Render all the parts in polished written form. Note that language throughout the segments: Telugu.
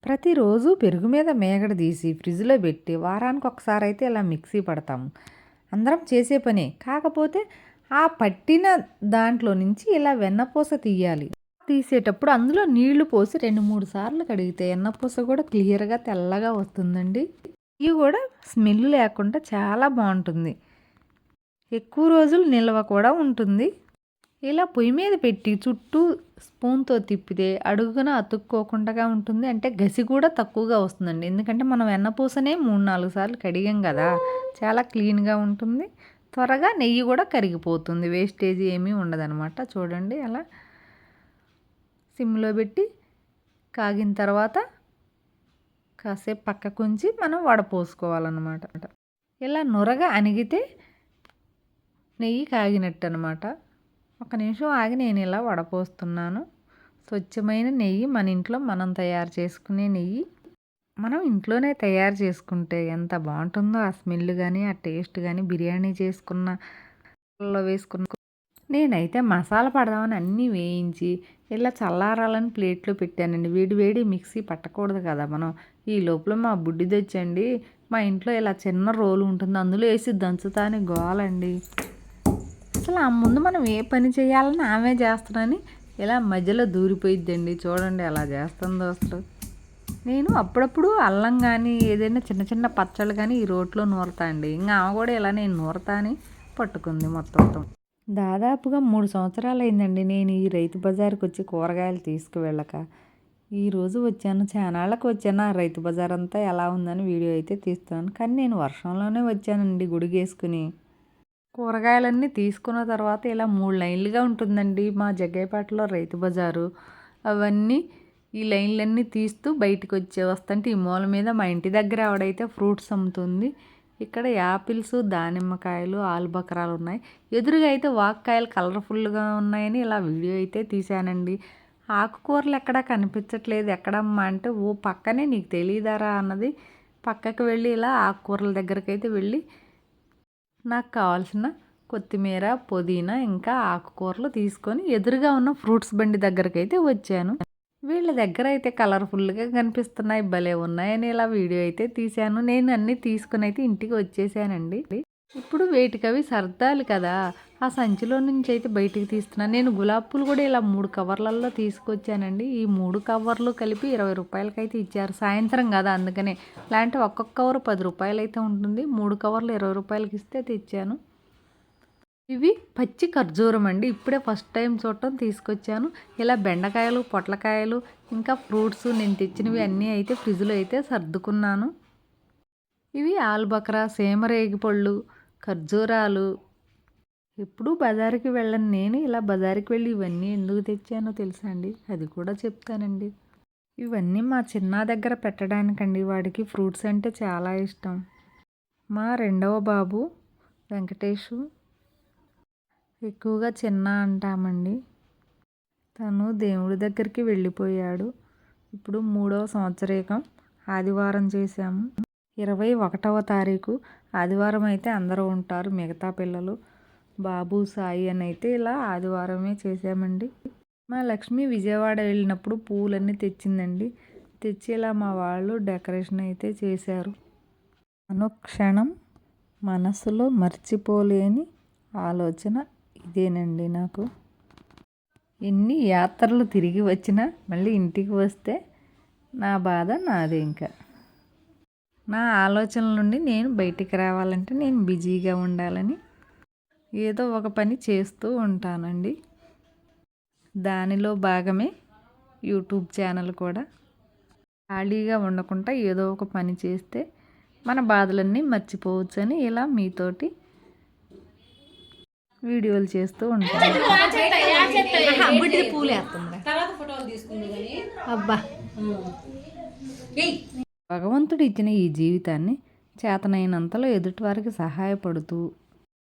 ప్రతిరోజు పెరుగు మీద మేగడ తీసి ఫ్రిడ్జ్లో పెట్టి వారానికి ఒకసారి అయితే ఇలా మిక్సీ పడతాము. అందరం చేసే పనే. కాకపోతే ఆ పట్టిన దాంట్లో నుంచి ఇలా వెన్నపూస తీయాలి. తీసేటప్పుడు అందులో నీళ్లు పోసి 2-3 సార్లు కడిగితే వెన్నపూస కూడా క్లియర్గా తెల్లగా వస్తుందండి. ఇవి కూడా స్మెల్ లేకుండా చాలా బాగుంటుంది. ఎక్కువ రోజులు నిల్వ కూడా ఉంటుంది. ఇలా పొయ్యి మీద పెట్టి చుట్టూ స్పూన్తో తిప్పితే అడుగున అతుక్కోకుండా ఉంటుంది. అంటే గసి కూడా తక్కువగా వస్తుందండి. ఎందుకంటే మనం వెన్నపూసనే 3-4 సార్లు కడిగాం కదా, చాలా క్లీన్గా ఉంటుంది. త్వరగా నెయ్యి కూడా కరిగిపోతుంది. వేస్టేజ్ ఏమీ ఉండదనమాట. చూడండి అలా సిమ్లో పెట్టి కాగిన తర్వాత కాసేపు పక్కకుంచి మనం వడపోసుకోవాలన్నమాట. ఇలా నురగా అణిగితే నెయ్యి కాగినట్టు అనమాట. ఒక నిమిషం ఆగి నేను ఇలా వడపోస్తున్నాను. స్వచ్ఛమైన నెయ్యి, మన ఇంట్లో మనం తయారు చేసుకునే నెయ్యి. మనం ఇంట్లోనే తయారు చేసుకుంటే ఎంత బాగుంటుందో ఆ స్మెల్ కానీ ఆ టేస్ట్ కానీ. బిర్యానీ చేసుకున్న వేసుకున్న నేనైతే మసాలా పడదామని అన్నీ వేయించి ఇలా చల్లారాలని ప్లేట్లో పెట్టానండి. వేడి వేడి మిక్సీ పట్టకూడదు కదా మనం. ఈ లోపల మా బుడ్డి తెచ్చండి, మా ఇంట్లో ఇలా చిన్న రోలు ఉంటుంది, అందులో వేసి దంచుతాని గోలండి. అసలు ఆ ముందు మనం ఏ పని చేయాలని ఆమె చేస్తానని ఇలా మధ్యలో దూరిపోయిద్దండి. చూడండి అలా చేస్తుందో అసలు. నేను అప్పుడప్పుడు అల్లం కానీ ఏదైనా చిన్న చిన్న పచ్చళ్ళు కానీ ఈ రోట్లో నూరతా అండి. ఇంకా ఆమె కూడా ఇలా నేను నూరతా అని పట్టుకుంది మొత్తం. దాదాపుగా 3 సంవత్సరాలు అయిందండి నేను ఈ రైతు బజార్కి వచ్చి కూరగాయలు తీసుకువెళ్ళక. ఈరోజు వచ్చాను, చానాళ్ళకి వచ్చాను. ఆ రైతు బజార్ అంతా ఎలా ఉందని వీడియో అయితే తీస్తున్నాను. కానీ నేను వర్షంలోనే వచ్చానండి గుడిగేసుకుని. కూరగాయలన్నీ తీసుకున్న తర్వాత ఇలా 3 లైన్లుగా ఉంటుందండి మా జగ్గయ్యపేటలో రైతు బజారు. అవన్నీ ఈ లైన్లన్నీ తీస్తూ బయటకు వస్తుంటే ఈ మూల మీద మా ఇంటి దగ్గర ఆవిడైతే ఫ్రూట్స్ అమ్ముతుంది. ఇక్కడ యాపిల్స్, దానిమ్మకాయలు, ఆలుబకరాలు ఉన్నాయి. ఎదురుగా అయితే వాక్కాయలు కలర్ఫుల్గా ఉన్నాయని ఇలా వీడియో అయితే తీశానండి. ఆకుకూరలు ఎక్కడా కనిపించట్లేదు, ఎక్కడమ్మా అంటే ఓ పక్కనే నీకు తెలియదారా అన్నది. పక్కకు వెళ్ళి ఇలా ఆకుకూరల దగ్గరికి అయితే వెళ్ళి నాకు కావాల్సిన కొత్తిమీర, పుదీనా ఇంకా ఆకుకూరలు తీసుకొని ఎదురుగా ఉన్న ఫ్రూట్స్ బండి దగ్గరికి అయితే వచ్చాను. వీళ్ళ దగ్గర అయితే కలర్ఫుల్గా కనిపిస్తున్నాయి, భలే ఉన్నాయని ఇలా వీడియో అయితే తీశాను. నేను అన్నీ తీసుకుని అయితే ఇంటికి వచ్చేసానండి. ఇప్పుడు వేటికవి సర్దాలి కదా, ఆ సంచిలో నుంచి అయితే బయటికి తీస్తున్నాను. నేను గులాబీ పూలు కూడా ఇలా 3 కవర్లలో తీసుకొచ్చానండి. ఈ 3 కవర్లు కలిపి 20 రూపాయలకి అయితే ఇచ్చారు. సాయంత్రం కదా అందుకనే. లేదంటే ఒక్కొక్క కవర్ 10 రూపాయలు అయితే ఉంటుంది. 3 కవర్లు 20 రూపాయలకి ఇస్తే తెచ్చాను. ఇవి పచ్చి ఖర్జూరం అండి. ఇప్పుడే ఫస్ట్ టైం చూడటం తీసుకొచ్చాను. ఇలా బెండకాయలు, పొట్లకాయలు ఇంకా ఫ్రూట్స్ నేను తెచ్చినవి అన్నీ అయితే ఫ్రిడ్జ్లో అయితే సర్దుకున్నాను. ఇవి ఆలుబకరా, సేమరేగి పళ్ళు, ఖర్జూరాలు. ఎప్పుడూ బజారుకి వెళ్ళను నేను. ఇలా బజారుకి వెళ్ళి ఇవన్నీ ఎందుకు తెచ్చానో తెలుసా అండి, అది కూడా చెప్తానండి. ఇవన్నీ మా చిన్న దగ్గర పెట్టడానికండి. వాడికి ఫ్రూట్స్ అంటే చాలా ఇష్టం. మా రెండవ బాబు వెంకటేషు, ఎక్కువగా చిన్న అంటామండి. తను దేవుడి దగ్గరికి వెళ్ళిపోయాడు. ఇప్పుడు 3వ సంవత్సరీకం ఆదివారం చేశాము. 21వ తారీఖు ఆదివారం అయితే అందరూ ఉంటారు, మిగతా పిల్లలు బాబు, సాయి అని అయితే ఇలా ఆదివారమే చేసామండి. మా లక్ష్మి విజయవాడ వెళ్ళినప్పుడు పూలన్నీ తెచ్చిందండి. తెచ్చి ఇలా మా వాళ్ళు డెకరేషన్ అయితే చేశారు. అనుక్షణం మనసులో మర్చిపోలేని ఆలోచన ఇదేనండి నాకు. ఎన్ని యాత్రలు తిరిగి వచ్చినా మళ్ళీ ఇంటికి వస్తే నా బాధ నాదే. ఇంకా నా ఆలోచనల నుండి నేను బయటికి రావాలంటే నేను బిజీగా ఉండాలని ఏదో ఒక పని చేస్తూ ఉంటానండి. దానిలో భాగమే యూట్యూబ్ ఛానల్ కూడా. ఖాళీగా ఉండకుండా ఏదో ఒక పని చేస్తే మన బాధలన్నీ మర్చిపోవచ్చు అని ఇలా మీతోటి వీడియోలు చేస్తూ ఉంటాను. భగవంతుడు ఇచ్చిన ఈ జీవితాన్ని చేతనైనంతలో ఎదుటివారికి సహాయపడుతూ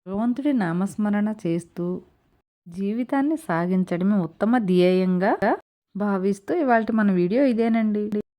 భగవంతుడి నామస్మరణ చేస్తూ జీవితాన్ని సాగించడమే ఉత్తమ ధ్యేయంగా భావిస్తూ ఇవాళ మన వీడియో ఇదేనండి.